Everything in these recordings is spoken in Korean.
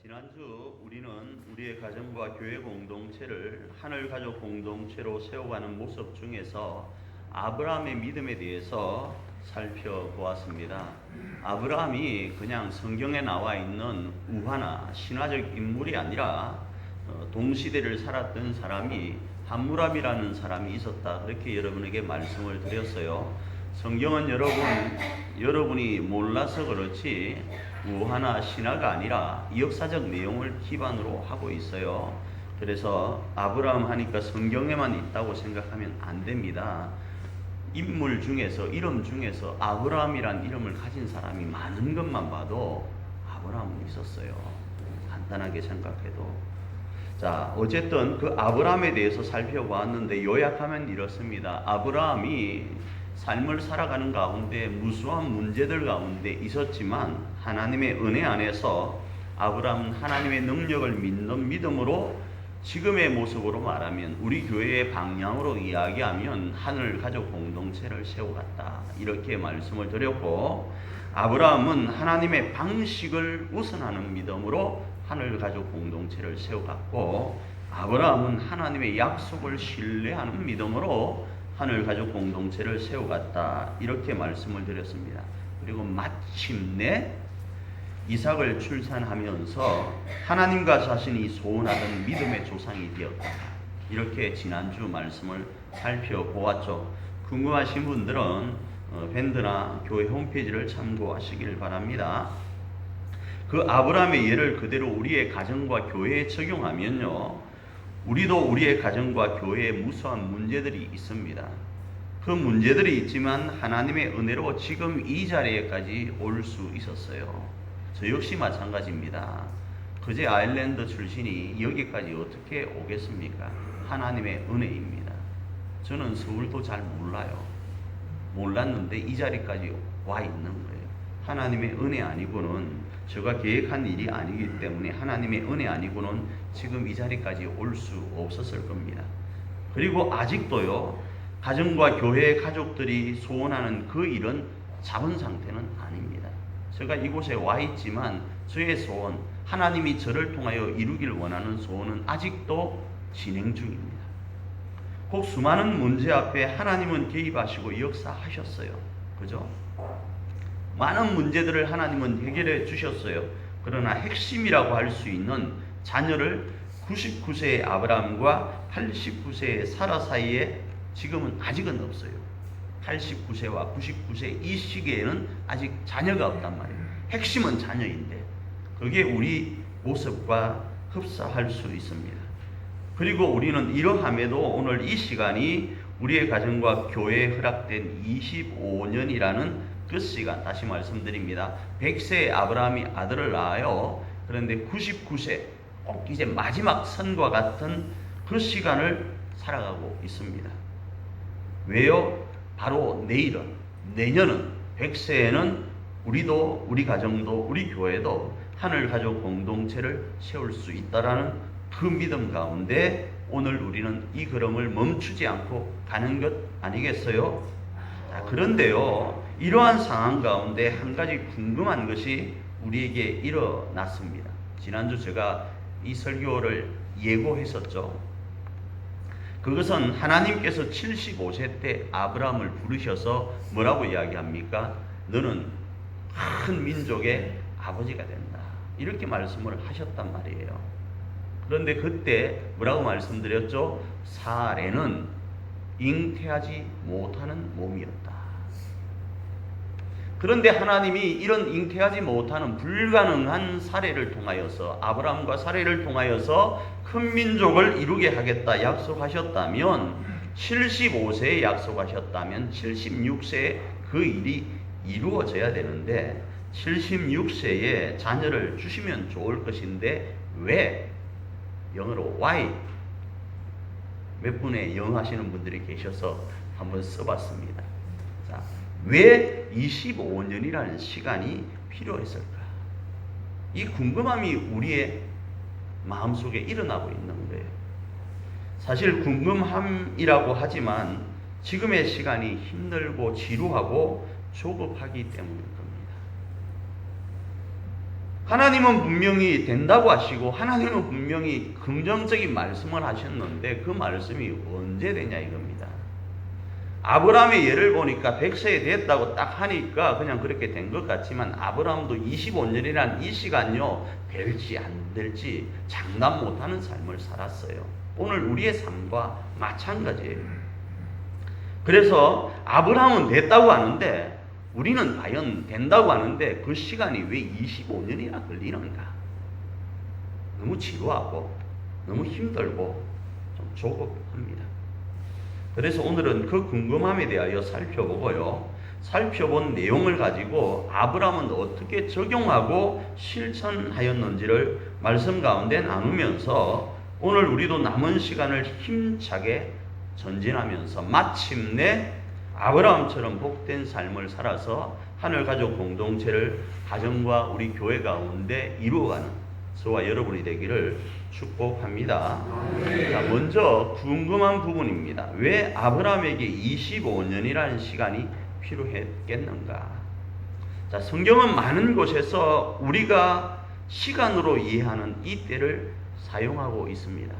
지난주 우리는 우리의 가정과 교회 공동체를 하늘 가족 공동체로 세워가는 모습 중에서 아브라함의 믿음에 대해서 살펴보았습니다. 아브라함이 그냥 성경에 나와 있는 우화나 신화적 인물이 아니라 동시대를 살았던 사람이 함무람이라는 사람이 있었다. 그렇게 여러분에게 말씀을 드렸어요. 성경은 여러분이 몰라서 그렇지 우화나 신화가 아니라 역사적 내용을 기반으로 하고 있어요. 그래서 아브라함 하니까 성경에만 있다고 생각하면 안 됩니다. 인물 중에서, 이름 중에서 아브라함이란 이름을 가진 사람이 많은 것만 봐도 아브라함은 있었어요. 간단하게 생각해도. 자, 어쨌든 그 아브라함에 대해서 살펴보았는데 요약하면 이렇습니다. 아브라함이 삶을 살아가는 가운데 무수한 문제들 가운데 있었지만 하나님의 은혜 안에서 아브라함은 하나님의 능력을 믿는 믿음으로 지금의 모습으로 말하면 우리 교회의 방향으로 이야기하면 하늘 가족 공동체를 세워갔다. 이렇게 말씀을 드렸고, 아브라함은 하나님의 방식을 우선하는 믿음으로 하늘 가족 공동체를 세워갔고, 아브라함은 하나님의 약속을 신뢰하는 믿음으로 하늘 가족 공동체를 세워갔다. 이렇게 말씀을 드렸습니다. 그리고 마침내 이삭을 출산하면서 하나님과 자신이 소원하던 믿음의 조상이 되었다. 이렇게 지난주 말씀을 살펴보았죠. 궁금하신 분들은 밴드나 교회 홈페이지를 참고하시길 바랍니다. 그 아브라함의 예를 그대로 우리의 가정과 교회에 적용하면요, 우리도 우리의 가정과 교회에 무수한 문제들이 있습니다. 그 문제들이 있지만 하나님의 은혜로 지금 이 자리에까지 올 수 있었어요. 저 역시 마찬가지입니다. 그제 아일랜드 출신이 여기까지 어떻게 오겠습니까? 하나님의 은혜입니다. 저는 서울도 잘 몰랐는데 이 자리까지 와 있는 거예요. 하나님의 은혜 아니고는, 제가 계획한 일이 아니기 때문에 하나님의 은혜 아니고는 지금 이 자리까지 올 수 없었을 겁니다. 그리고 아직도요, 가정과 교회 가족들이 소원하는 그 일은 잡은 상태는 아닙니다. 제가 이곳에 와 있지만 저의 소원, 하나님이 저를 통하여 이루길 원하는 소원은 아직도 진행 중입니다. 꼭 수많은 문제 앞에 하나님은 개입하시고 역사하셨어요. 그죠? 많은 문제들을 하나님은 해결해 주셨어요. 그러나 핵심이라고 할 수 있는 자녀를 99세의 아브라함과 89세의 사라 사이에 지금은 아직은 없어요. 89세와 99세 이 시기에는 아직 자녀가 없단 말이에요. 핵심은 자녀인데 그게 우리 모습과 흡사할 수 있습니다. 그리고 우리는 이러함에도 오늘 이 시간이 우리의 가정과 교회에 허락된 25년이라는 그 시간, 다시 말씀드립니다. 100세의 아브라함이 아들을 낳아요. 그런데 99세, 꼭 이제 마지막 선과 같은 그 시간을 살아가고 있습니다. 왜요? 바로 내년은 100세에는 우리도, 우리 가정도, 우리 교회도 하늘 가족 공동체를 세울 수 있다라는 그 믿음 가운데 오늘 우리는 이 걸음을 멈추지 않고 가는 것 아니겠어요? 자, 그런데요, 이러한 상황 가운데 한 가지 궁금한 것이 우리에게 일어났습니다. 지난주 제가 이 설교를 예고했었죠. 그것은 하나님께서 75세 때 아브라함을 부르셔서 뭐라고 이야기합니까? 너는 큰 민족의 아버지가 된다. 이렇게 말씀을 하셨단 말이에요. 그런데 그때 뭐라고 말씀드렸죠? 사례는 잉태하지 못하는 몸이었다. 그런데 하나님이 이런 잉태하지 못하는 불가능한 사례를 통하여서, 아브라함과 사례를 통하여서 큰 민족을 이루게 하겠다 약속하셨다면, 75세에 약속하셨다면 76세에 그 일이 이루어져야 되는데 76세에 자녀를 주시면 좋을 것인데 왜? 영어로 why? 몇 분의 영어 하시는 분들이 계셔서 한번 써봤습니다. 자, 왜 25년이라는 시간이 필요했을까? 이 궁금함이 우리의 마음속에 일어나고 있는 거예요. 사실 궁금함이라고 하지만 지금의 시간이 힘들고 지루하고 조급하기 때문일 겁니다. 하나님은 분명히 된다고 하시고 하나님은 분명히 긍정적인 말씀을 하셨는데 그 말씀이 언제 되냐 이겁니다. 아브라함의 예를 보니까 100세에 됐다고 딱 하니까 그냥 그렇게 된 것 같지만 아브라함도 25년이란 이 시간요 될지 안 될지 장담 못하는 삶을 살았어요. 오늘 우리의 삶과 마찬가지예요. 그래서 아브라함은 됐다고 하는데 우리는 과연 된다고 하는데 그 시간이 왜 25년이나 걸리는가? 너무 지루하고 너무 힘들고 좀 조급합니다. 그래서 오늘은 그 궁금함에 대하여 살펴보고요. 살펴본 내용을 가지고 아브라함은 어떻게 적용하고 실천하였는지를 말씀 가운데 나누면서 오늘 우리도 남은 시간을 힘차게 전진하면서 마침내 아브라함처럼 복된 삶을 살아서 하늘가족 공동체를 가정과 우리 교회 가운데 이루어가는 저와 여러분이 되기를 축복합니다. 자, 먼저 궁금한 부분입니다. 왜 아브라함에게 25년이라는 시간이 필요했겠는가? 자, 성경은 많은 곳에서 우리가 시간으로 이해하는 이 때를 사용하고 있습니다.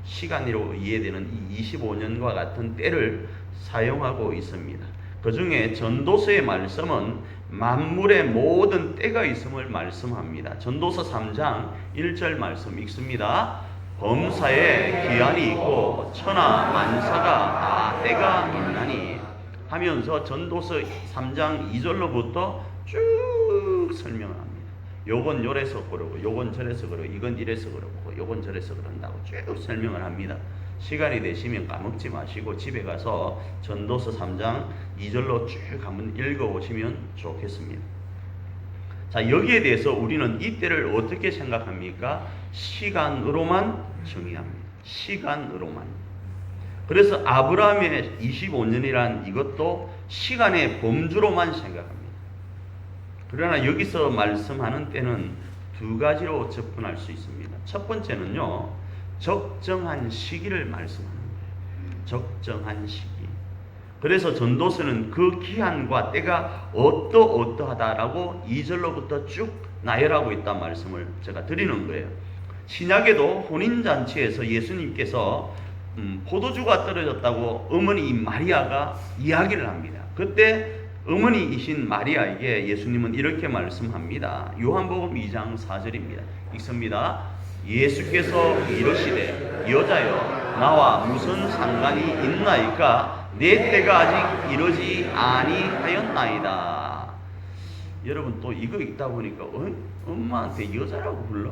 시간으로 이해되는 이 25년과 같은 때를 사용하고 있습니다. 그 중에 전도서의 말씀은 만물의 모든 때가 있음을 말씀합니다. 전도서 3장 1절 말씀 읽습니다. 범사에 기한이 있고 천하 만사가 다 때가 있나니 하면서 전도서 3장 2절로부터 쭉 설명을 합니다. 요건 요래서 그러고 요건 저래서 그러고 이건 이래서 그러고 요건 저래서 그런다고 쭉 설명을 합니다. 시간이 되시면 까먹지 마시고 집에 가서 전도서 3장 2절로 쭉 한번 읽어보시면 좋겠습니다. 자, 여기에 대해서 우리는 이 때를 어떻게 생각합니까? 시간으로만 정의합니다. 시간으로만. 그래서 아브라함의 25년이란 이것도 시간의 범주로만 생각합니다. 그러나 여기서 말씀하는 때는 두 가지로 접근할 수 있습니다. 첫 번째는요, 적정한 시기를 말씀하는 거예요. 적정한 시기. 그래서 전도서는 그 기한과 때가 어떠하다라고 2절로부터 쭉 나열하고 있다는 말씀을 제가 드리는 거예요. 신약에도 혼인잔치에서 예수님께서 포도주가 떨어졌다고 어머니 마리아가 이야기를 합니다. 그때 어머니이신 마리아에게 예수님은 이렇게 말씀합니다. 요한복음 2장 4절입니다. 읽습니다. 예수께서 이르시되 여자여 나와 무슨 상관이 있나이까 내 때가 아직 이르지 아니하였나이다. 여러분 또 이거 읽다 보니까 엄마한테 여자라고 불러?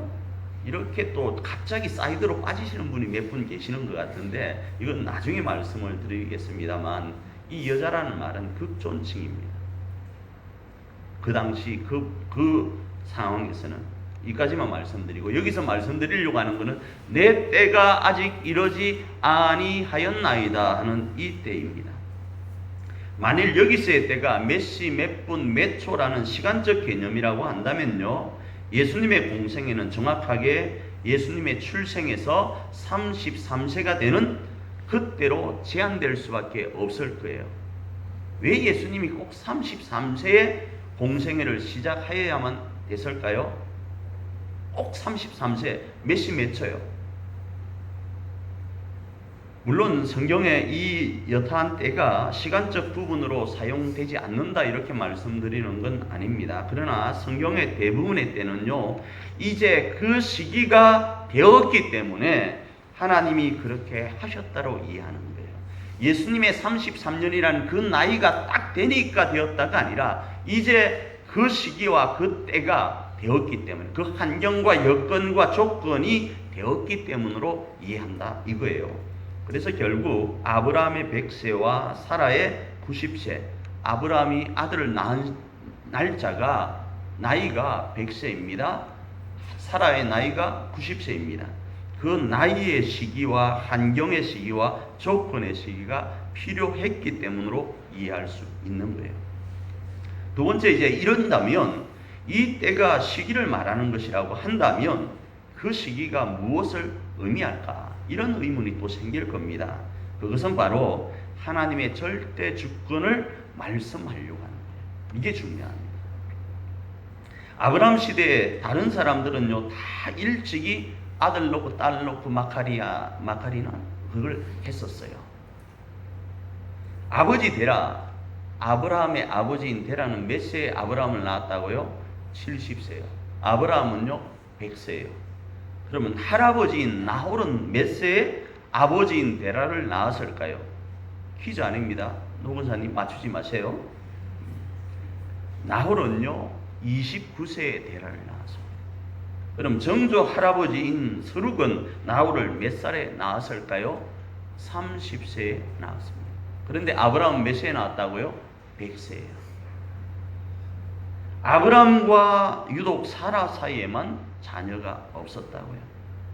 이렇게 또 갑자기 사이드로 빠지시는 분이 몇 분 계시는 것 같은데 이건 나중에 말씀을 드리겠습니다만 이 여자라는 말은 극존칭입니다. 그 당시 그 상황에서는 이까지만 말씀드리고 여기서 말씀드리려고 하는 것은 내 때가 아직 이르지 아니하였나이다 하는 이 때입니다. 만일 여기서의 때가 몇 시, 몇 분, 몇 초라는 시간적 개념이라고 한다면요, 예수님의 공생애는 정확하게 예수님의 출생에서 33세가 되는 그때로 제한될 수밖에 없을 거예요. 왜 예수님이 꼭 33세에 공생애를 시작하여야만 됐을까요? 꼭 33세, 몇 시 몇 초요? 물론 성경에 이 여타한 때가 시간적 부분으로 사용되지 않는다 이렇게 말씀드리는 건 아닙니다. 그러나 성경의 대부분의 때는요, 이제 그 시기가 되었기 때문에 하나님이 그렇게 하셨다고 이해하는 거예요. 예수님의 33년이라는 그 나이가 딱 되니까 되었다가 아니라 이제 그 시기와 그 때가 되었기 때문에 그 환경과 여건과 조건이 되었기 때문으로 이해한다 이거예요. 그래서 결국 아브라함의 100세와 사라의 90세, 아브라함이 아들을 낳은 날짜가 나이가 100세입니다. 사라의 나이가 90세입니다. 그 나이의 시기와 환경의 시기와 조건의 시기가 필요했기 때문으로 이해할 수 있는 거예요. 두 번째, 이제 이런다면 이 때가 시기를 말하는 것이라고 한다면 그 시기가 무엇을 의미할까? 이런 의문이 또 생길 겁니다. 그것은 바로 하나님의 절대 주권을 말씀하려고 하는 거예요. 이게 중요합니다. 아브라함 시대에 다른 사람들은요 다 일찍이 아들 놓고 딸 놓고 마카리나 그걸 했었어요. 아버지 데라, 아브라함의 아버지인 데라는 몇 세에 아브라함을 낳았다고요? 70세요. 아브라함은요 100세예요. 그러면 할아버지인 나홀은 몇 세에 아버지인 데라를 낳았을까요? 퀴즈 아닙니다. 노근사님 맞추지 마세요. 나홀은요 29세에 데라를 낳았습니다. 그럼 정조 할아버지인 스룩은 나홀을 몇 살에 낳았을까요? 30세에 낳았습니다. 그런데 아브라함은 몇 세에 낳았다고요? 100세예요. 아브라함과 유독 사라 사이에만 자녀가 없었다고요.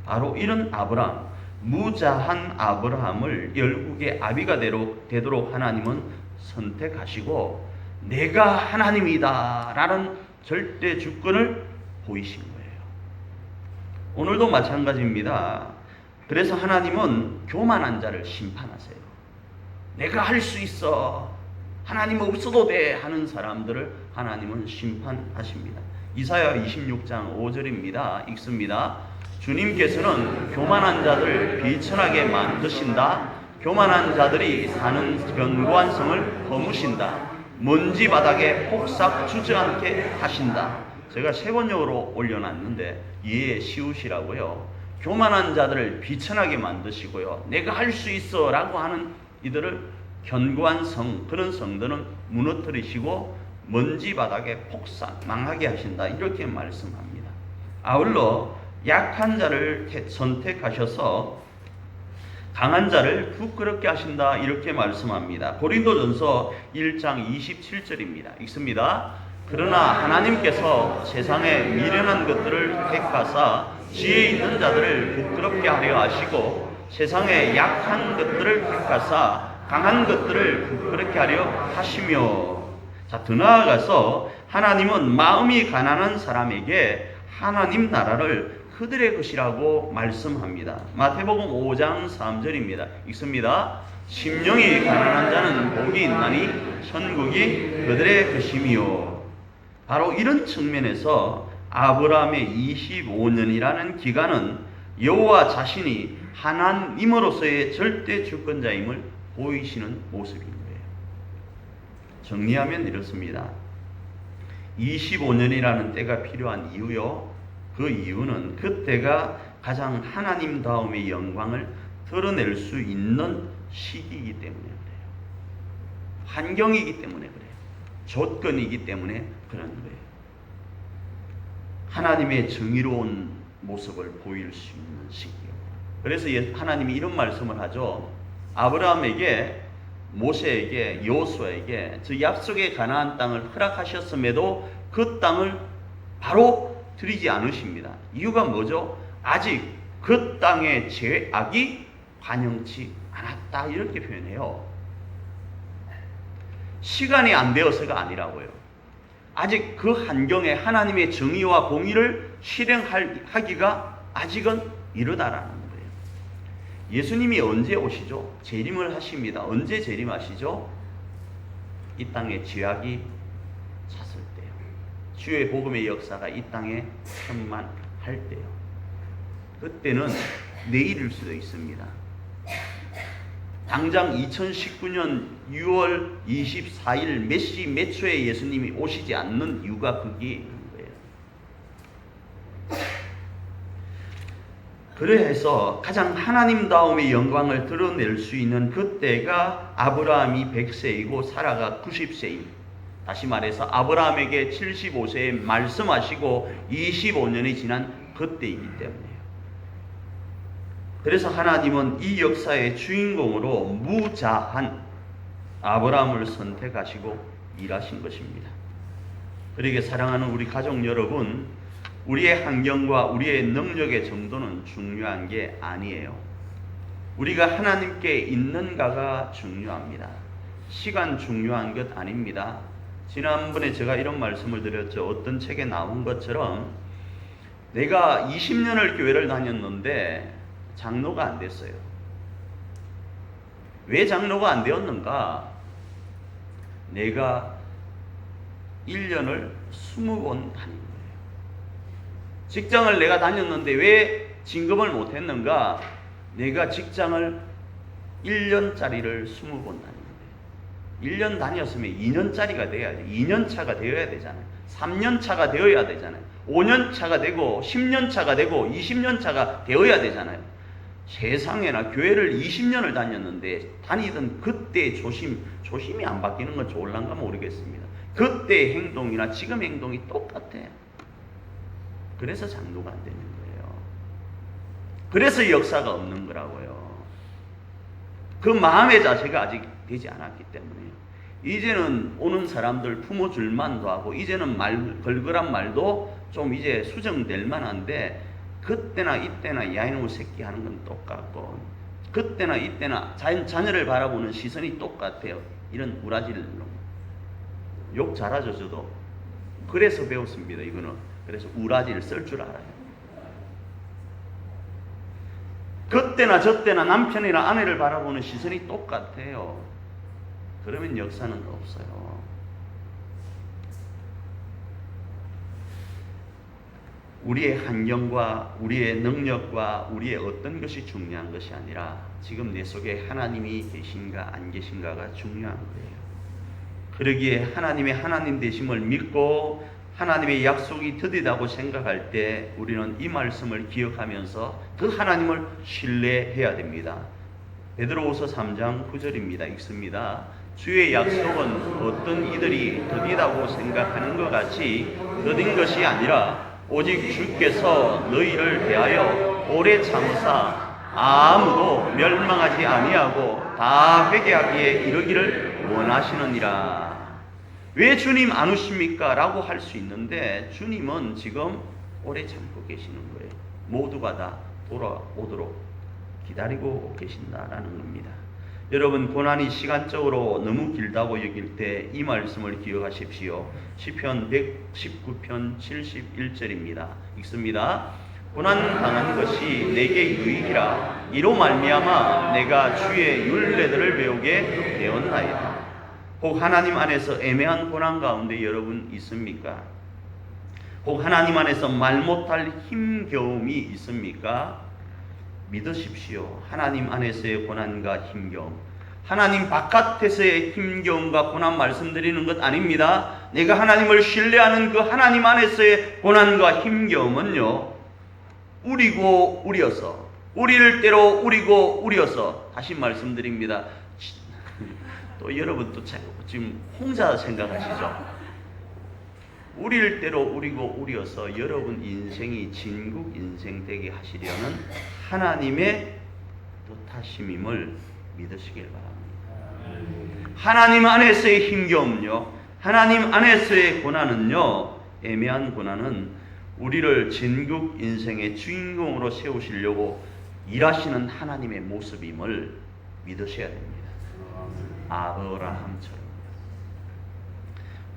바로 이런 아브라함, 무자한 아브라함을 열국의 아비가 되도록 하나님은 선택하시고 내가 하나님이다 라는 절대 주권을 보이신 거예요. 오늘도 마찬가지입니다. 그래서 하나님은 교만한 자를 심판하세요. 내가 할 수 있어, 하나님 없어도 돼 하는 사람들을 하나님은 심판하십니다. 이사야 26장 5절입니다. 읽습니다. 주님께서는 교만한 자들 비천하게 만드신다. 교만한 자들이 사는 견고한 성을 허무신다. 먼지 바닥에 폭삭 주저앉게 하신다. 제가 세 번역으로 올려놨는데 이해 쉬우시라고요. 교만한 자들을 비천하게 만드시고요. 내가 할 수 있어 라고 하는 이들을 견고한 성, 그런 성들은 무너뜨리시고 먼지 바닥에 폭삭 망하게 하신다. 이렇게 말씀합니다. 아울러 약한 자를 선택하셔서 강한 자를 부끄럽게 하신다. 이렇게 말씀합니다. 고린도전서 1장 27절입니다. 읽습니다. 그러나 하나님께서 세상에 미련한 것들을 택하사 지혜 있는 자들을 부끄럽게 하려 하시고 세상에 약한 것들을 택하사 강한 것들을 부끄럽게 하려 하시며. 자, 더 나아가서 하나님은 마음이 가난한 사람에게 하나님 나라를 그들의 것이라고 말씀합니다. 마태복음 5장 3절입니다. 읽습니다. 심령이 가난한 자는 복이 있나니 천국이 그들의 것이며. 바로 이런 측면에서 아브라함의 25년이라는 기간은 여호와 자신이 하나님으로서의 절대 주권자임을 보이시는 모습인 거예요. 정리하면 이렇습니다. 25년이라는 때가 필요한 이유요. 그 이유는 그때가 가장 하나님다움의 영광을 드러낼 수 있는 시기이기 때문에 그래요. 환경이기 때문에 그래요. 조건이기 때문에 그런 거예요. 하나님의 정의로운 모습을 보일 수 있는 시기요. 그래서 하나님이 이런 말씀을 하죠. 아브라함에게, 모세에게, 여호수아에게 저 약속의 가나안 땅을 허락하셨음에도 그 땅을 바로 드리지 않으십니다. 이유가 뭐죠? 아직 그 땅의 죄악이 반영치 않았다. 이렇게 표현해요. 시간이 안 되어서가 아니라고요. 아직 그 환경에 하나님의 정의와 공의를 실행하기가 아직은 이르다라는 거예요. 예수님이 언제 오시죠? 재림을 하십니다. 언제 재림하시죠? 이 땅에 죄악이 찼을 때요. 주의 복음의 역사가 이 땅에 천만할 때요. 그때는 내일일 수도 있습니다. 당장 2019년 6월 24일 몇 시 몇 초에 예수님이 오시지 않는 이유가 그게 있는 거예요. 그래서 가장 하나님다움의 영광을 드러낼 수 있는 그때가 아브라함이 100세이고 사라가 90세인, 다시 말해서 아브라함에게 75세에 말씀하시고 25년이 지난 그때이기 때문에요. 그래서 하나님은 이 역사의 주인공으로 무자한 아브라함을 선택하시고 일하신 것입니다. 그러기에 사랑하는 우리 가족 여러분, 우리의 환경과 우리의 능력의 정도는 중요한 게 아니에요. 우리가 하나님께 있는가가 중요합니다. 시간 중요한 것 아닙니다. 지난번에 제가 이런 말씀을 드렸죠. 어떤 책에 나온 것처럼 내가 20년을 교회를 다녔는데 장로가 안 됐어요. 왜 장로가 안 되었는가? 내가 1년을 20번 다닌 거예요. 직장을 내가 다녔는데 왜 진급을 못했는가? 내가 직장을 1년짜리를 20번 다녔는데 1년 다녔으면 2년짜리가 돼야지. 2년차가 되어야 되잖아요. 3년차가 되어야 되잖아요. 5년차가 되고 10년차가 되고 20년차가 되어야 되잖아요. 세상에나 교회를 20년을 다녔는데 다니던 그때 조심이 안 바뀌는 건 좋을란가 모르겠습니다. 그때 행동이나 지금 행동이 똑같아요. 그래서 장로가 안 되는 거예요. 그래서 역사가 없는 거라고요. 그 마음의 자세가 아직 되지 않았기 때문에요. 이제는 오는 사람들 품어줄 만도 하고 이제는 걸걸한 말도 좀 이제 수정될 만한데 그때나 이때나 야이놈의 새끼 하는 건 똑같고 그때나 이때나 자녀를 바라보는 시선이 똑같아요. 이런 우라질 놈. 욕 잘하죠 저도. 그래서 배웠습니다 이거는. 그래서 우라지를 쓸 줄 알아요. 그때나 저때나 남편이나 아내를 바라보는 시선이 똑같아요. 그러면 역사는 없어요. 우리의 환경과 우리의 능력과 우리의 어떤 것이 중요한 것이 아니라 지금 내 속에 하나님이 계신가 안 계신가가 중요한 거예요. 그러기에 하나님의 하나님 되심을 믿고 하나님의 약속이 더디다고 생각할 때 우리는 이 말씀을 기억하면서 그 하나님을 신뢰해야 됩니다. 베드로후서 3장 9절입니다. 읽습니다. 주의 약속은 어떤 이들이 더디다고 생각하는 것 같이 더딘 것이 아니라 오직 주께서 너희를 대하여 오래 참으사 아무도 멸망하지 아니하고 다 회개하기에 이르기를 원하시느니라. 왜 주님 안 오십니까? 라고 할 수 있는데 주님은 지금 오래 참고 계시는 거예요. 모두가 다 돌아오도록 기다리고 계신다라는 겁니다. 여러분 고난이 시간적으로 너무 길다고 여길 때 이 말씀을 기억하십시오. 시편 119편 71절입니다. 읽습니다. 고난 당한 것이 내게 유익이라 이로 말미암아 내가 주의 율례들을 배우게 되었나이다. 혹 하나님 안에서 애매한 고난 가운데 여러분 있습니까? 혹 하나님 안에서 말 못할 힘겨움이 있습니까? 믿으십시오. 하나님 안에서의 고난과 힘겨움, 하나님 바깥에서의 힘겨움과 고난 말씀드리는 것 아닙니다. 내가 하나님을 신뢰하는 그 하나님 안에서의 고난과 힘겨움은요, 우리고 우리여서, 우리를 때로 우리고 우리여서, 다시 말씀드립니다. 또 여러분 또 지금 혼자 생각하시죠? 우리를 때로 우리고 우리여서 여러분 인생이 진국 인생 되게 하시려는 하나님의 뜻하심임을 믿으시길 바랍니다. 하나님 안에서의 힘겨움요, 하나님 안에서의 고난은요, 애매한 고난은 우리를 진국 인생의 주인공으로 세우시려고 일하시는 하나님의 모습임을 믿으셔야 됩니다. 아브라함처럼.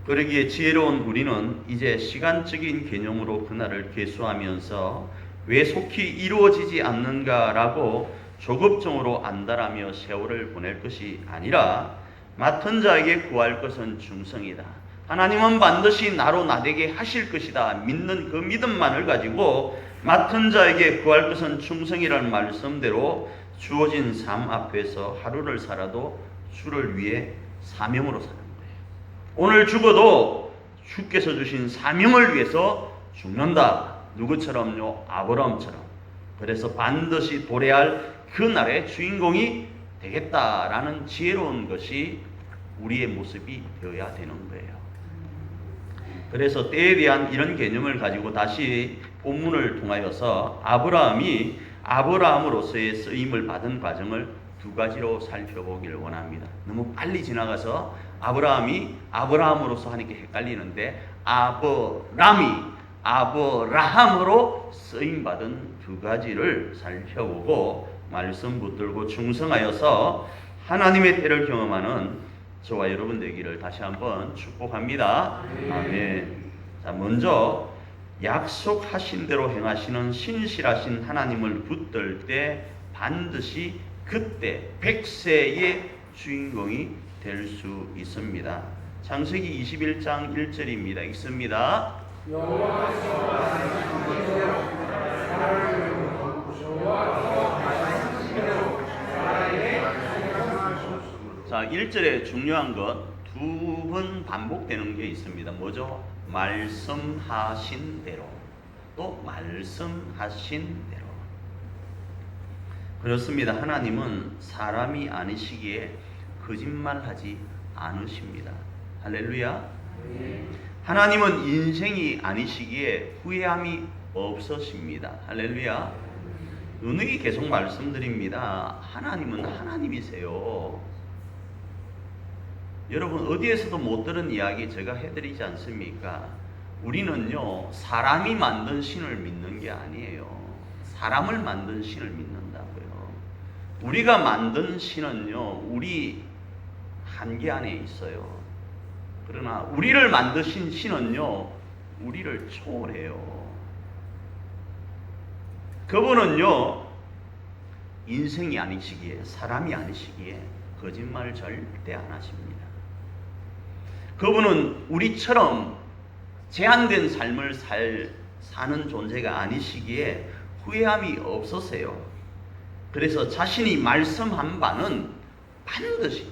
그러기에 지혜로운 우리는 이제 시간적인 개념으로 그날을 계수하면서 왜 속히 이루어지지 않는가라고 조급증으로 안달하며 세월을 보낼 것이 아니라 맡은 자에게 구할 것은 중성이다. 하나님은 반드시 나로 나되게 하실 것이다. 믿는 그 믿음만을 가지고 맡은 자에게 구할 것은 충성이라는 말씀대로 주어진 삶 앞에서 하루를 살아도 주를 위해 사명으로 사는 거예요. 오늘 죽어도 주께서 주신 사명을 위해서 죽는다. 누구처럼요? 아브라함처럼. 그래서 반드시 도래할 그날의 주인공이 되겠다라는 지혜로운 것이 우리의 모습이 되어야 되는 거예요. 그래서 때에 대한 이런 개념을 가지고 다시 본문을 통하여서 아브라함이 아브라함으로서의 쓰임을 받은 과정을 두 가지로 살펴보기를 원합니다. 너무 빨리 지나가서 아브라함이 아브라함으로서 하니까 헷갈리는데 아브라함으로 쓰임받은 두 가지를 살펴보고 말씀 붙들고 충성하여서 하나님의 때를 경험하는 저와 여러분 되기를 다시 한번 축복합니다. 아멘. 자, 먼저 약속하신 대로 행하시는 신실하신 하나님을 붙들 때 반드시 그때 100세의 주인공이 될 수 있습니다. 창세기 21장 1절입니다. 읽습니다. 여호와께서 1절에 중요한 것 두 번 반복되는 게 있습니다. 뭐죠? 말씀하신 대로, 또 말씀하신 대로. 그렇습니다. 하나님은 사람이 아니시기에 거짓말하지 않으십니다. 할렐루야. 하나님은 인생이 아니시기에 후회함이 없으십니다. 할렐루야. 누누이 계속 말씀드립니다. 하나님은 하나님이세요. 여러분 어디에서도 못 들은 이야기 제가 해드리지 않습니까? 우리는요 사람이 만든 신을 믿는 게 아니에요. 사람을 만든 신을 믿는다고요. 우리가 만든 신은요 우리 한계 안에 있어요. 그러나 우리를 만드신 신은요 우리를 초월해요. 그분은요 인생이 아니시기에, 사람이 아니시기에 거짓말을 절대 안 하십니다. 그분은 우리처럼 제한된 삶을 사는 존재가 아니시기에 후회함이 없으세요. 그래서 자신이 말씀한 바는 반드시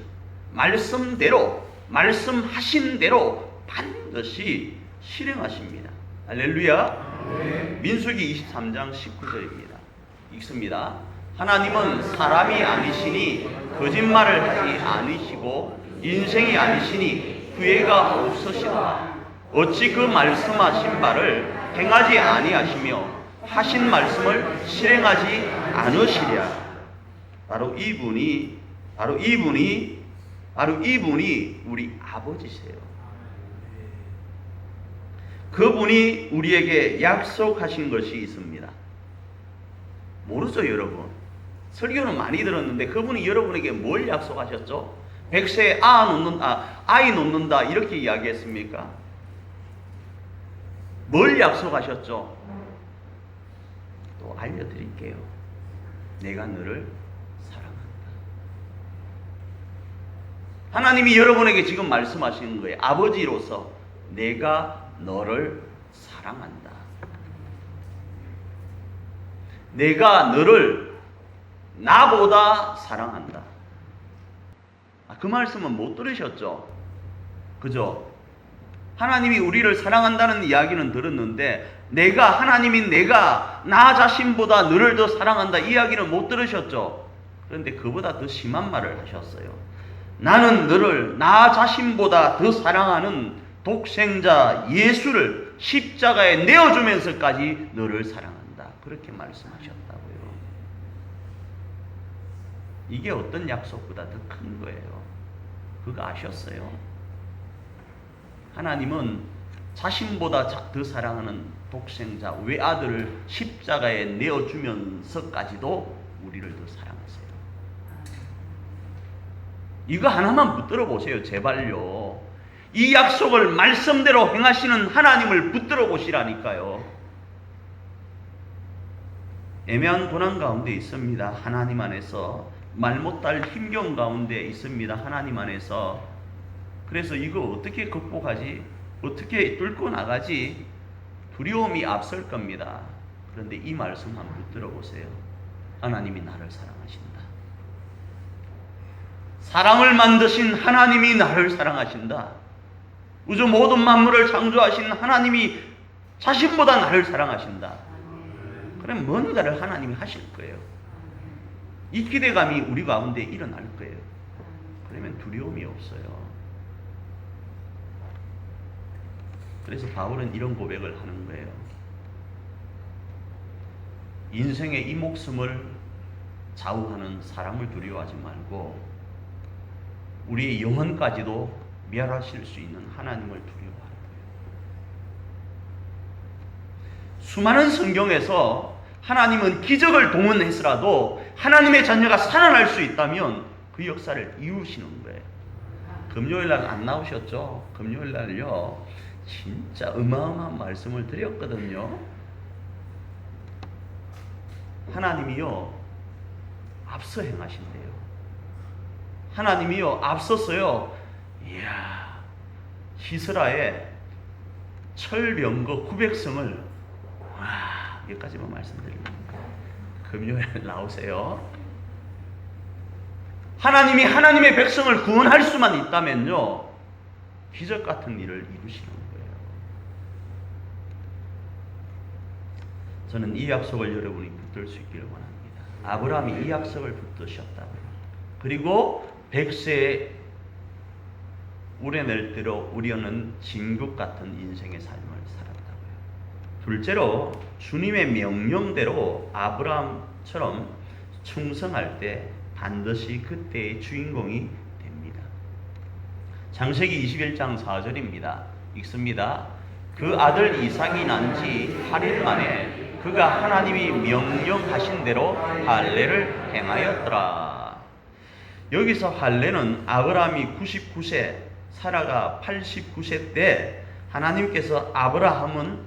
말씀대로, 말씀하신 대로 반드시 실행하십니다. 할렐루야. 민수기 23장 19절입니다. 읽습니다. 하나님은 사람이 아니시니 거짓말을 하지 않으시고 인생이 아니시니 후회가 없으시다. 어찌 그 말씀하신 바를 행하지 아니하시며 하신 말씀을 실행하지 않으시랴. 바로 이분이 우리 아버지세요. 그분이 우리에게 약속하신 것이 있습니다. 모르죠, 여러분? 설교는 많이 들었는데 그분이 여러분에게 뭘 약속하셨죠? 100세에 아이 놓는다 이렇게 이야기했습니까? 뭘 약속하셨죠? 또 알려드릴게요. 내가 너를 사랑한다. 하나님이 여러분에게 지금 말씀하시는 거예요. 아버지로서 내가 너를 사랑한다. 내가 너를 나보다 사랑한다. 그 말씀은 못 들으셨죠? 그죠? 하나님이 우리를 사랑한다는 이야기는 들었는데 하나님인 내가 나 자신보다 너를 더 사랑한다 이 이야기는 못 들으셨죠? 그런데 그보다 더 심한 말을 하셨어요. 나는 너를 나 자신보다 더 사랑하는 독생자 예수를 십자가에 내어주면서까지 너를 사랑한다. 그렇게 말씀하셨다고요. 이게 어떤 약속보다 더 큰 거예요. 그거 아셨어요? 하나님은 자신보다 더 사랑하는 독생자 외아들을 십자가에 내어주면서까지도 우리를 더 사랑하세요. 이거 하나만 붙들어 보세요. 제발요. 이 약속을 말씀대로 행하시는 하나님을 붙들어 보시라니까요. 애매한 고난 가운데 있습니다. 하나님 안에서 말 못할 힘겨운 가운데 있습니다. 하나님 안에서. 그래서 이거 어떻게 극복하지? 어떻게 뚫고 나가지? 두려움이 앞설 겁니다. 그런데 이 말씀 한번 붙들어 보세요. 하나님이 나를 사랑하신다. 사람을 만드신 하나님이 나를 사랑하신다. 우주 모든 만물을 창조하신 하나님이 자신보다 나를 사랑하신다. 그럼 뭔가를 하나님이 하실 거예요. 이 기대감이 우리 가운데 일어날 거예요. 그러면 두려움이 없어요. 그래서 바울은 이런 고백을 하는 거예요. 인생의 이 목숨을 좌우하는 사람을 두려워하지 말고 우리의 영혼까지도 멸하실 수 있는 하나님을 두려워하는 거예요. 수많은 성경에서 하나님은 기적을 동원해서라도 하나님의 자녀가 살아날 수 있다면 그 역사를 이루시는 거예요. 금요일날 안 나오셨죠? 금요일날요 진짜 어마어마한 말씀을 드렸거든요. 하나님이요 앞서 행하신대요. 하나님이요 앞서서요 이야 시스라의 철병거 900성을 와 여기까지만 말씀드립니다. 금요일 나오세요. 하나님이 하나님의 백성을 구원할 수만 있다면요, 기적 같은 일을 이루시는 거예요. 저는 이 약속을 여러분이 붙들 수 있기를 원합니다. 아브라함이 이 약속을 붙드셨다고요. 그리고 100세에 우려낼 대로 우려는 진국 같은 인생의 삶을 살았다고요. 둘째로 주님의 명령대로 아브라함처럼 충성할 때 반드시 그때의 주인공이 됩니다. 창세기 21장 4절입니다. 읽습니다. 그 아들 이삭이 난 지 8일 만에 그가 하나님이 명령하신 대로 할례를 행하였더라. 여기서 할례는 아브라함이 99세, 사라가 89세 때 하나님께서 아브라함은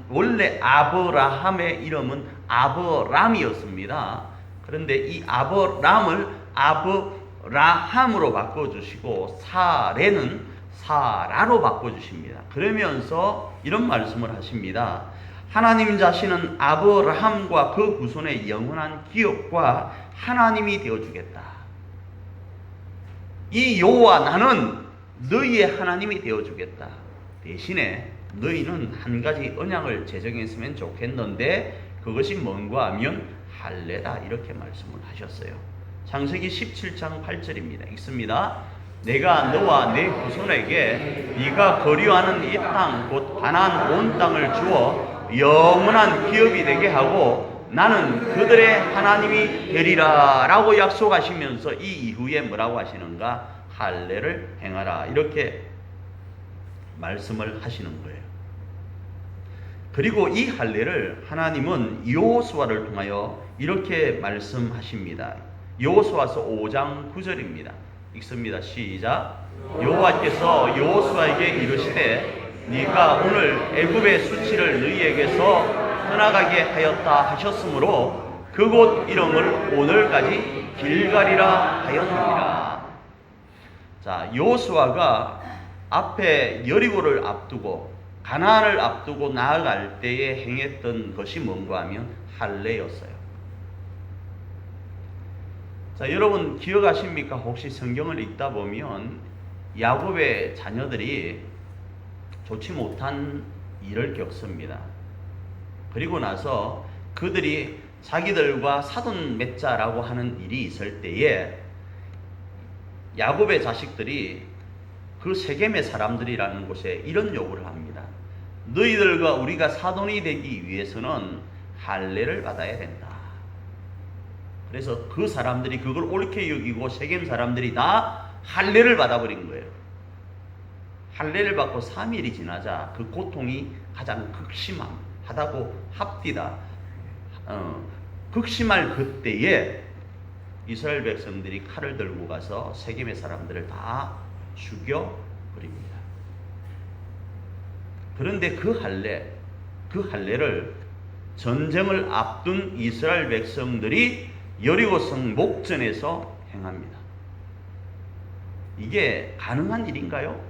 원래 아브라함의 이름은 아브람이었습니다. 그런데 이 아브람을 아브라함으로 바꿔주시고 사레는 사라로 바꿔주십니다. 그러면서 이런 말씀을 하십니다. 하나님 자신은 아브라함과 그 후손의 영원한 기업과 하나님이 되어주겠다. 이 여호와 나는 너희의 하나님이 되어주겠다. 대신에 너희는 한 가지 언약을 제정했으면 좋겠는데 그것이 뭔가 하면 할례다, 이렇게 말씀을 하셨어요. 창세기 17장 8절입니다. 읽습니다. 내가 너와 내 후손에게 네가 거류하는 이 땅 곧 가나안 온 땅을 주어 영원한 기업이 되게 하고 나는 그들의 하나님이 되리라 라고 약속하시면서 이 이후에 뭐라고 하시는가? 할례를 행하라, 이렇게 말씀을 하시는 거예요. 그리고 이 할례를 하나님은 여호수아를 통하여 이렇게 말씀하십니다. 여호수아서 5장 9절입니다. 읽습니다. 시작. 여호와께서 여호수아에게 이르시되 네가 오늘 애굽의 수치를 너희에게서 떠나가게 하였다 하셨으므로 그곳 이름을 오늘까지 길갈이라 하였느니라. 자, 여호수아가 앞에 여리고를 앞두고 가나안을 앞두고 나아갈 때에 행했던 것이 뭔가 하면 할례였어요. 자, 여러분 기억하십니까? 혹시 성경을 읽다 보면 야곱의 자녀들이 좋지 못한 일을 겪습니다. 그리고 나서 그들이 자기들과 사돈 맺자라고 하는 일이 있을 때에 야곱의 자식들이 그 세겜의 사람들이라는 곳에 이런 요구를 합니다. 너희들과 우리가 사돈이 되기 위해서는 할례를 받아야 된다. 그래서 그 사람들이 그걸 옳게 여기고 세겜 사람들이 다 할례를 받아버린 거예요. 할례를 받고 3일이 지나자 그 고통이 가장 극심하다고 합디다. 극심할 그때에 이스라엘 백성들이 칼을 들고 가서 세겜의 사람들을 다 죽여버립니다. 그런데 그 할례를 전쟁을 앞둔 이스라엘 백성들이 여리고성 목전에서 행합니다. 이게 가능한 일인가요?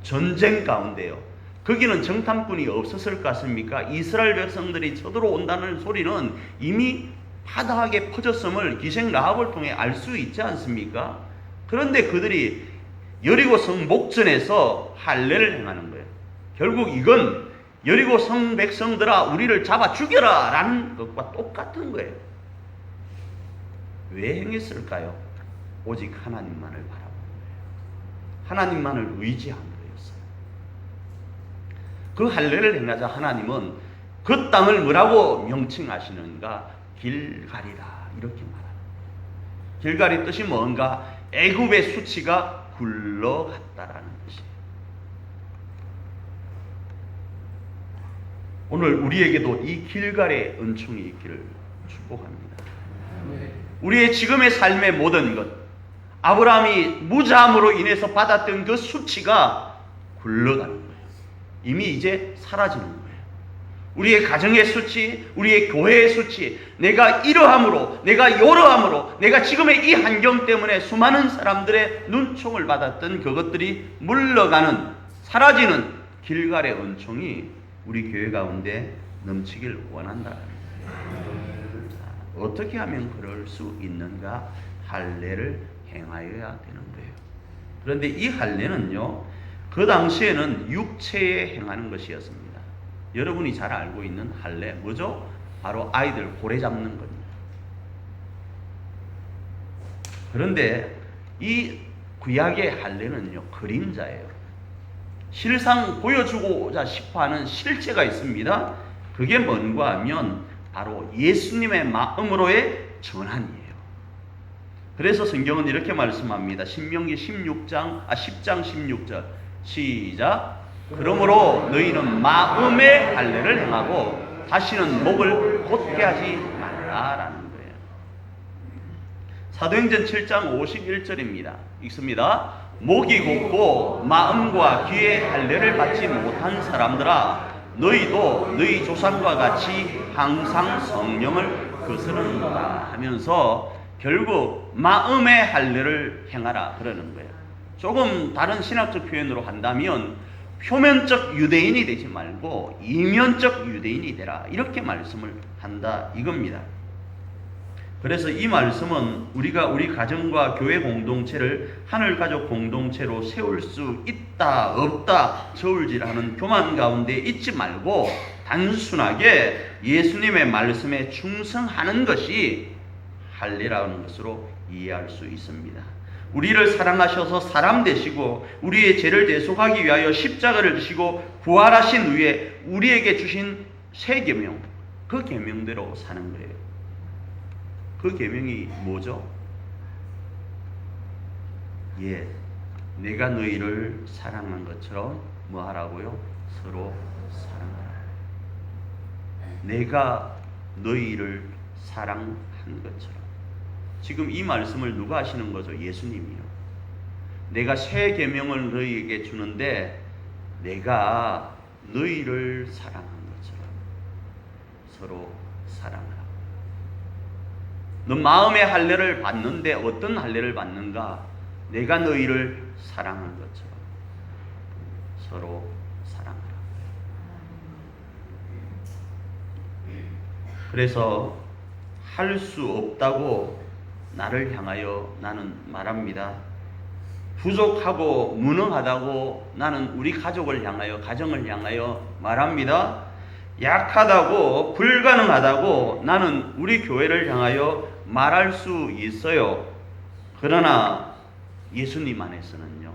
전쟁 가운데요. 거기는 정탐꾼이 없었을 것 같습니까? 이스라엘 백성들이 쳐들어온다는 소리는 이미 파다하게 퍼졌음을 기생 라합을 통해 알 수 있지 않습니까? 그런데 그들이 여리고성 목전에서 할례를 행하는 거예요. 결국 이건 여리고성 백성들아 우리를 잡아 죽여라 라는 것과 똑같은 거예요. 왜 행했을까요? 오직 하나님만을 바라본 거예요. 하나님만을 의지한 거였어요. 그 할례를 행하자 하나님은 그 땅을 뭐라고 명칭하시는가? 길갈이라 이렇게 말합니다. 길갈의 뜻이 뭔가? 애굽의 수치가 굴러갔다라는 뜻이에요. 오늘 우리에게도 이 길갈의 은총이 있기를 축복합니다. 우리의 지금의 삶의 모든 것, 아브라함이 무자함으로 인해서 받았던 그 수치가 굴러가는 거예요. 이미 이제 사라지는 거예요. 우리의 가정의 수치, 우리의 교회의 수치, 내가 이러함으로, 내가 요러함으로, 내가 지금의 이 환경 때문에 수많은 사람들의 눈총을 받았던 그것들이 물러가는, 사라지는 길갈의 은총이 우리 교회 가운데 넘치길 원한다. 어떻게 하면 그럴 수 있는가? 할례를 행하여야 되는 거예요. 그런데 이 할례는요, 그 당시에는 육체에 행하는 것이었습니다. 여러분이 잘 알고 있는 할례 뭐죠? 바로 아이들 고래 잡는 겁니다. 그런데 이 구약의 할례는요, 그림자예요. 실상 보여주고자 싶어하는 실제가 있습니다. 그게 뭔가 하면 바로 예수님의 마음으로의 전환이에요. 그래서 성경은 이렇게 말씀합니다. 신명기 10장 16절 시작. 그러므로 너희는 마음의 할례를 행하고 다시는 목을 곧게 하지 말라라는 거예요. 사도행전 7장 51절입니다. 읽습니다. 목이 곧고 마음과 귀의 할례를 받지 못한 사람들아, 너희도 너희 조상과 같이 항상 성령을 거스르는다 하면서 결국 마음의 할례를 행하라 그러는 거예요. 조금 다른 신학적 표현으로 한다면 표면적 유대인이 되지 말고 이면적 유대인이 되라, 이렇게 말씀을 한다 이겁니다. 그래서 이 말씀은 우리가 우리 가정과 교회 공동체를 하늘가족 공동체로 세울 수 있다 없다 저울질하는 교만 가운데 있지 말고 단순하게 예수님의 말씀에 충성하는 것이 할례라는 것으로 이해할 수 있습니다. 우리를 사랑하셔서 사람 되시고 우리의 죄를 대속하기 위하여 십자가를 지시고 부활하신 후에 우리에게 주신 새 계명, 그 계명대로 사는 거예요. 그 계명이 뭐죠? 내가 너희를 사랑한 것처럼 뭐 하라고요? 서로 사랑하라. 내가 너희를 사랑한 것처럼. 지금 이 말씀을 누가 하시는 거죠? 예수님이요. 내가 새 계명을 너희에게 주는데 내가 너희를 사랑한 것처럼 서로 사랑하라. 너 마음의 할례를 받는데 어떤 할례를 받는가? 내가 너희를 사랑한 것처럼 서로 사랑하라. 그래서 할 수 없다고 나를 향하여 나는 말합니다. 부족하고 무능하다고 나는 우리 가족을 향하여, 가정을 향하여 말합니다. 약하다고, 불가능하다고 나는 우리 교회를 향하여 말할 수 있어요. 그러나 예수님 안에서는요,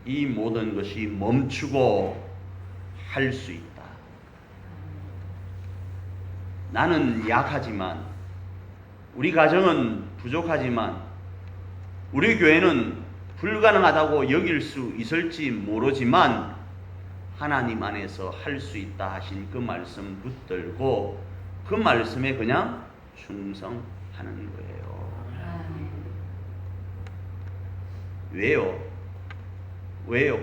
이 모든 것이 멈추고 할 수 있다. 나는 약하지만, 우리 가정은 부족하지만, 우리 교회는 불가능하다고 여길 수 있을지 모르지만 하나님 안에서 할 수 있다 하신 그 말씀 붙들고 그 말씀에 그냥 충성하는 거예요. 왜요?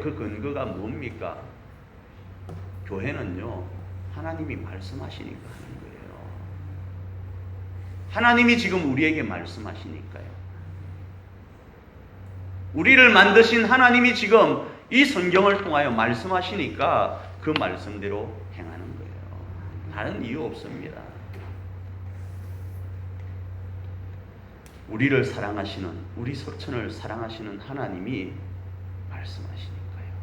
그 근거가 뭡니까? 교회는요, 하나님이 말씀하시니까 하는 거예요. 하나님이 지금 우리에게 말씀하시니까요. 우리를 만드신 하나님이 지금 이 성경을 통하여 말씀하시니까 그 말씀대로 행하는 거예요. 다른 이유 없습니다. 우리를 사랑하시는, 우리 서천을 사랑하시는 하나님이 말씀하시니까요.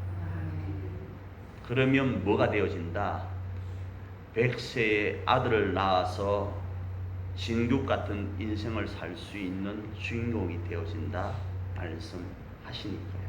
그러면 뭐가 되어진다? 100세의 아들을 낳아서 진국 같은 인생을 살 수 있는 주인공이 되어진다 말씀하시니까요.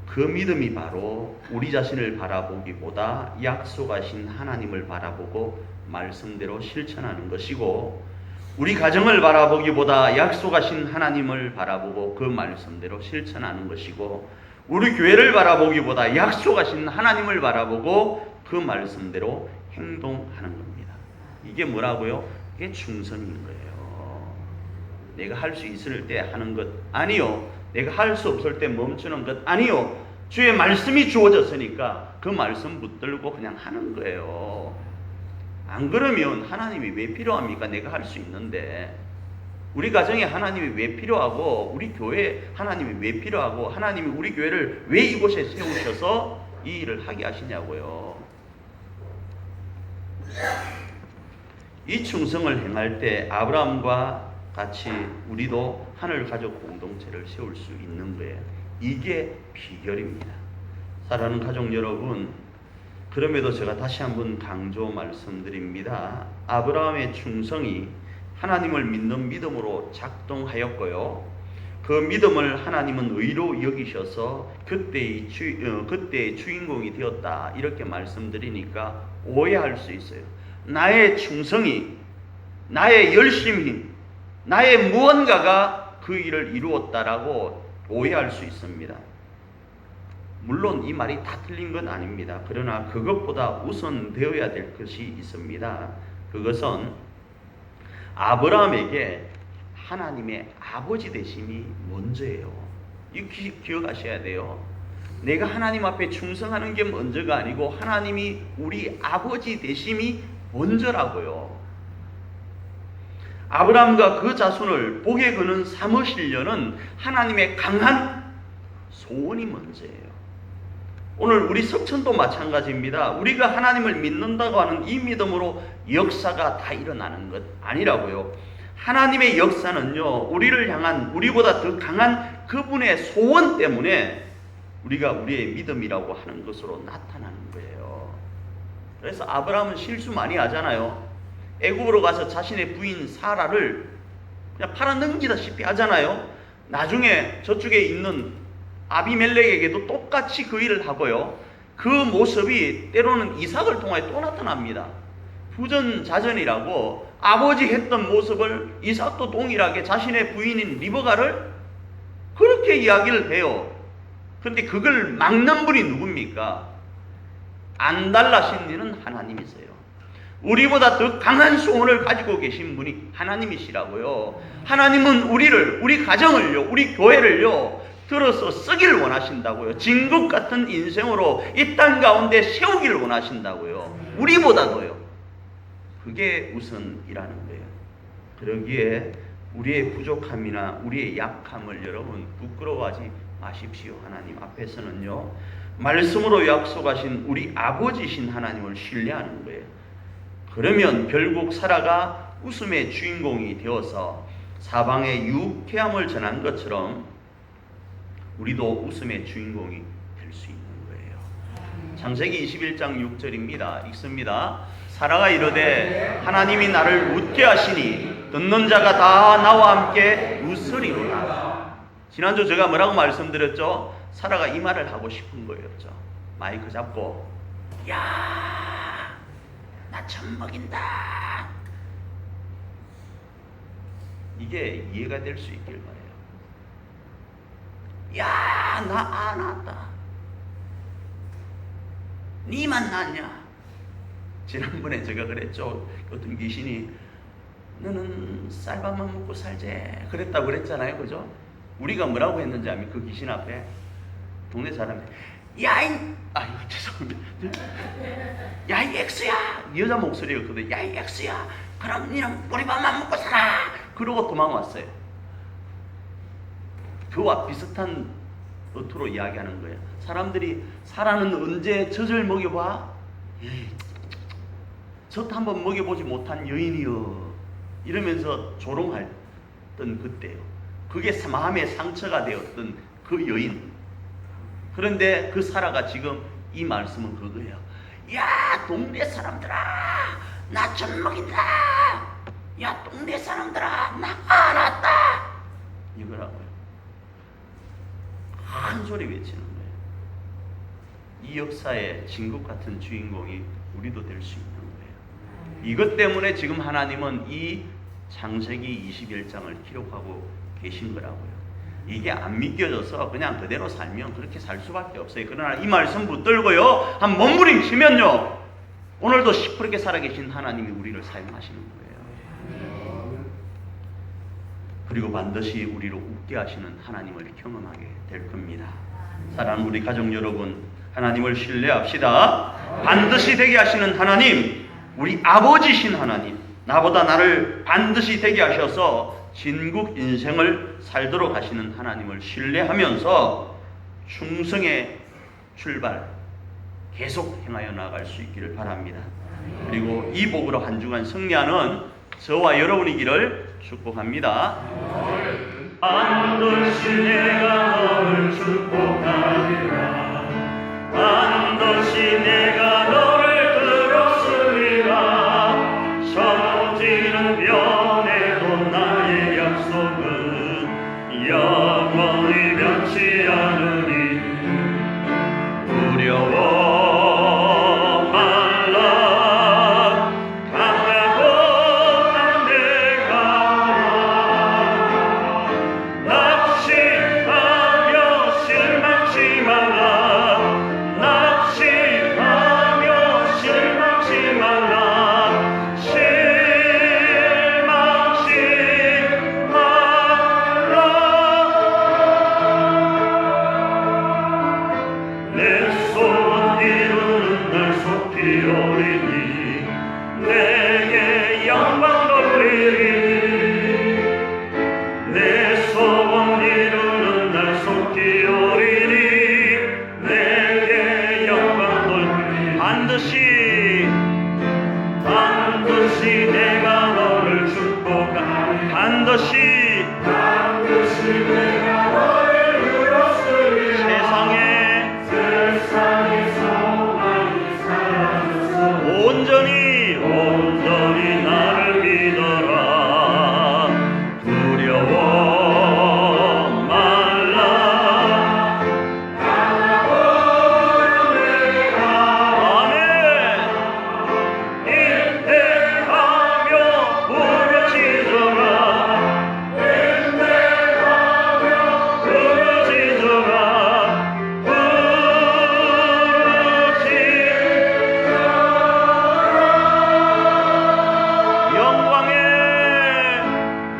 그 믿음이 바로 우리 자신을 바라보기보다 약속하신 하나님을 바라보고 말씀대로 실천하는 것이고, 우리 가정을 바라보기보다 약속하신 하나님을 바라보고 그 말씀대로 실천하는 것이고, 우리 교회를 바라보기보다 약속하신 하나님을 바라보고 그 말씀대로 행동하는 겁니다. 이게 뭐라고요? 이게 충성인 거예요. 내가 할 수 있을 때 하는 것 아니요, 내가 할 수 없을 때 멈추는 것 아니요, 주의 말씀이 주어졌으니까 그 말씀 붙들고 그냥 하는 거예요. 안 그러면 하나님이 왜 필요합니까? 내가 할 수 있는데. 우리 가정에 하나님이 왜 필요하고, 우리 교회에 하나님이 왜 필요하고, 하나님이 우리 교회를 왜 이곳에 세우셔서 이 일을 하게 하시냐고요. 이 충성을 행할 때 아브라함과 같이 우리도 하늘 가족 공동체를 세울 수 있는 거예요. 이게 비결입니다. 사랑하는 가족 여러분, 그럼에도 제가 다시 한번 강조 말씀드립니다. 아브라함의 충성이 하나님을 믿는 믿음으로 작동하였고요. 그 믿음을 하나님은 의로 여기셔서 그때의 주인공이 되었다. 이렇게 말씀드리니까 오해할 수 있어요. 나의 충성이, 나의 열심이, 나의 무언가가 그 일을 이루었다라고 오해할 수 있습니다. 물론 이 말이 다 틀린 건 아닙니다. 그러나 그것보다 우선되어야 될 것이 있습니다. 그것은 아브라함에게 하나님의 아버지 되심이 먼저예요. 이거 기억하셔야 돼요. 내가 하나님 앞에 충성하는 게 먼저가 아니고 하나님이 우리 아버지 되심이 먼저라고요. 아브라함과 그 자손을 복에 거는 삼으시려는 하나님의 강한 소원이 먼저예요. 오늘 우리 석천도 마찬가지입니다. 우리가 하나님을 믿는다고 하는 이 믿음으로 역사가 다 일어나는 것 아니라고요. 하나님의 역사는요, 우리를 향한, 우리보다 더 강한 그분의 소원 때문에 우리가 우리의 믿음이라고 하는 것으로 나타나는 거예요. 그래서 아브라함은 실수 많이 하잖아요. 애굽으로 가서 자신의 부인 사라를 그냥 팔아 넘기다시피 하잖아요. 나중에 저쪽에 있는 아비멜렉에게도 똑같이 그 일을 하고요. 그 모습이 때로는 이삭을 통해 또 나타납니다. 부전자전이라고 아버지 했던 모습을 이삭도 동일하게 자신의 부인인 리브가를 그렇게 이야기를 해요. 그런데 그걸 막는 분이 누굽니까? 안 달라신 이는 하나님이세요. 우리보다 더 강한 소원을 가지고 계신 분이 하나님이시라고요. 하나님은 우리 가정을요, 우리 교회를요, 들어서 쓰기를 원하신다고요. 진국 같은 인생으로 이 땅 가운데 세우기를 원하신다고요. 우리보다도요. 그게 우선이라는 거예요. 그러기에 우리의 부족함이나 우리의 약함을 여러분 부끄러워하지 마십시오. 하나님 앞에서는요, 말씀으로 약속하신 우리 아버지신 하나님을 신뢰하는 거예요. 그러면 결국 사라가 웃음의 주인공이 되어서 사방에 유쾌함을 전한 것처럼 우리도 웃음의 주인공이 될 수 있는 거예요. 창세기 21장 6절입니다. 읽습니다. 사라가 이르되 하나님이 나를 웃게 하시니 듣는 자가 다 나와 함께 웃으리로다. 지난주 제가 뭐라고 말씀드렸죠? 사라가 이 말을 하고 싶은 거였죠. 마이크 잡고, 야, 나 젖 먹인다. 이게 이해가 될 수 있길 바래요. 야, 나 아 낳았다. 니만 낳냐? 지난번에 제가 그랬죠. 어떤 귀신이 너는 쌀밥만 먹고 살제 그랬다고 그랬잖아요. 그죠? 우리가 뭐라고 했는지 아면 그 귀신 앞에 동네 사람이 야이, 아이고 죄송합니다. 야이 엑스야, 여자 목소리였거든. 야이 엑스야, 그럼 니는 보리밥만 먹고 살아. 그러고 도망왔어요. 그와 비슷한 어투로 이야기하는 거예요. 사람들이 사라는 언제 젖을 먹여봐? 젖 한번 먹여보지 못한 여인이여, 이러면서 조롱했던 그때요. 그게 마음의 상처가 되었던 그 여인. 그런데 그 사라가 지금 이 말씀은 그거예요. 야, 동네 사람들아, 나 젖 먹인다. 야, 동네 사람들아, 나 알았다. 이거라고요. 한 소리 외치는 거예요. 이 역사의 진국 같은 주인공이 우리도 될 수 있는 거예요. 이것 때문에 지금 하나님은 이 창세기 21장을 기록하고 계신 거라고요. 이게 안 믿겨져서 그냥 그대로 살면 그렇게 살 수밖에 없어요. 그러나 이 말씀 붙들고요, 한 몸부림치면요, 오늘도 시퍼렇게 살아계신 하나님이 우리를 사용하시는 거예요. 그리고 반드시 우리를 웃게 하시는 하나님을 경험하게 될 겁니다. 사랑하는 우리 가족 여러분, 하나님을 신뢰합시다. 반드시 되게 하시는 하나님, 우리 아버지신 하나님, 나보다 나를 반드시 되게 하셔서 진국 인생을 살도록 하시는 하나님을 신뢰하면서 충성의 출발, 계속 행하여 나갈 수 있기를 바랍니다. 그리고 이 복으로 한 주간 승리하는 저와 여러분이기를 축복합니다. 반드시 내가 너를 축복하리라. 반드시 내가 너를 들었으리라. 처지는 변해도 나의 약속은 영원히 변치 않으니 두려워 말라. 강하고 난 내가 낙심하며 실망치 말라. 낙심하며 실망치 말라. 실망치 말라. 내 소원 이루는 날 속히 오리니 내게 영광 돌리리. 내 소원 이루는 날 속히 오리니 내게 영광 돌리리. 반드시 내가 너를 축복하리. 반드시 내가 너를 들었으리. 세상에 소망이 사라졌어. 온전히 나를 믿어라. 두려워 말라. 아멘. 인내하며 부르짖어라.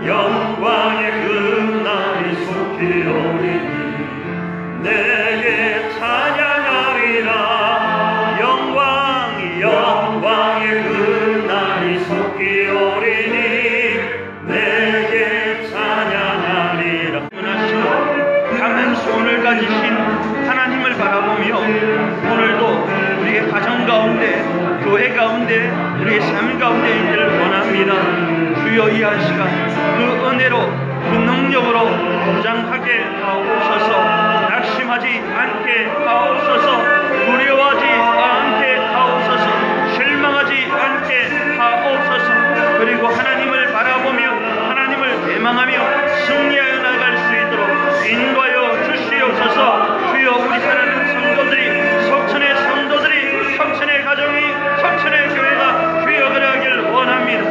영광의 그 날이 속히 오리니 내게 찬양하리라. 영광의 그 날이 속히 오리니 내게 찬양하리라. 강한 손을 가지신 하나님을 바라보며 오늘도 우리의 가정 가운데, 교회 가운데, 우리의 삶 가운데 있기를 원합니다. 주여 이 한 시간 그 은혜로 그 능력으로 무장하게 하옵소서. 낙심하지 않게 하옵소서. 두려워하지 않게 하옵소서. 실망하지 않게 하옵소서. 그리고 하나님을 바라보며 하나님을 대망하며 승리하여 나갈 수 있도록 인도하여 주시옵소서. 주여 우리 사랑하는 성도들이, 석천의 성도들이, 석천의 가정이, 석천의 교회가 주여 그러하길 원합니다.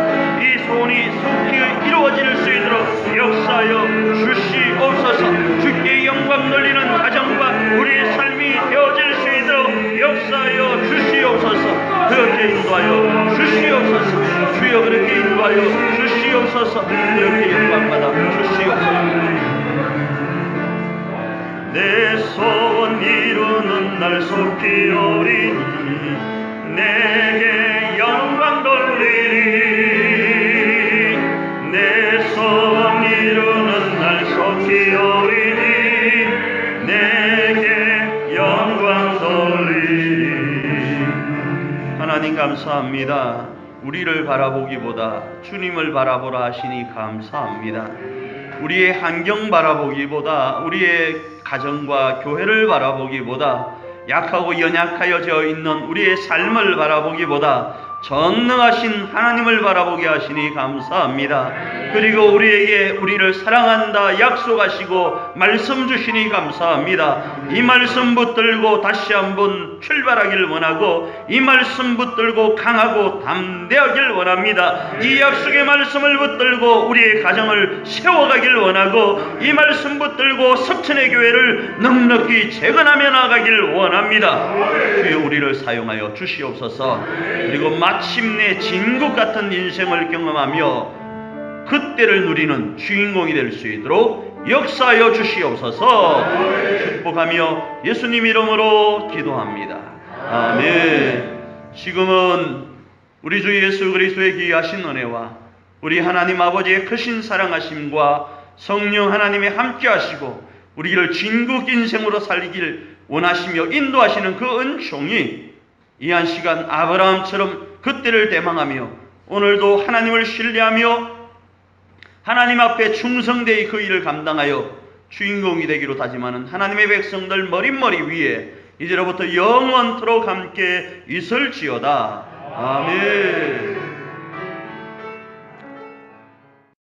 이 소원이 속히 이루어질 수 있도록 역사하여 주시옵소서. 주께 영광 돌리는 가정과 우리의 삶이 되어질 수 있도록 역사하여 주시옵소서. 그렇게 인도하여 주시옵소서. 주여 그렇게 인도하여 주시옵소서. 그렇게 영광받아 주시옵소서. 내 소원 이루는 날 속히 오리니 내게 영광 돌리리. 내 소원 이루는 날 속히 오리니 내게 영광 돌리리. 하나님 감사합니다. 우리를 바라보기보다 주님을 바라보라 하시니 감사합니다. 우리의 환경 바라보기보다, 우리의 가정과 교회를 바라보기보다, 약하고 연약하여져 있는 우리의 삶을 바라보기보다 전능하신 하나님을 바라보게 하시니 감사합니다. 그리고 우리에게 우리를 사랑한다 약속하시고 말씀 주시니 감사합니다. 이 말씀 붙들고 다시 한번 출발하길 원하고, 이 말씀 붙들고 강하고 담대하길 원합니다. 이 약속의 말씀을 붙들고 우리의 가정을 세워가길 원하고, 이 말씀 붙들고 석천의 교회를 넉넉히 재건하며 나가길 원합니다. 주여 우리를 사용하여 주시옵소서. 그리고 마침내 진국 같은 인생을 경험하며 그때를 누리는 주인공이 될 수 있도록 역사하여 주시옵소서. 축복하며 예수님 이름으로 기도합니다. 아멘. 지금은 우리 주 예수 그리스도의 귀하신 은혜와 우리 하나님 아버지의 크신 사랑하심과 성령 하나님의 함께 하시고 우리를 진국 인생으로 살리길 원하시며 인도하시는 그 은총이 이 한 시간 아브라함처럼 그때를 대망하며 오늘도 하나님을 신뢰하며 하나님 앞에 충성되이 그 일을 감당하여 주인공이 되기로 다짐하는 하나님의 백성들 머릿머리 위에 이제로부터 영원토록 함께 있을지어다. 아멘.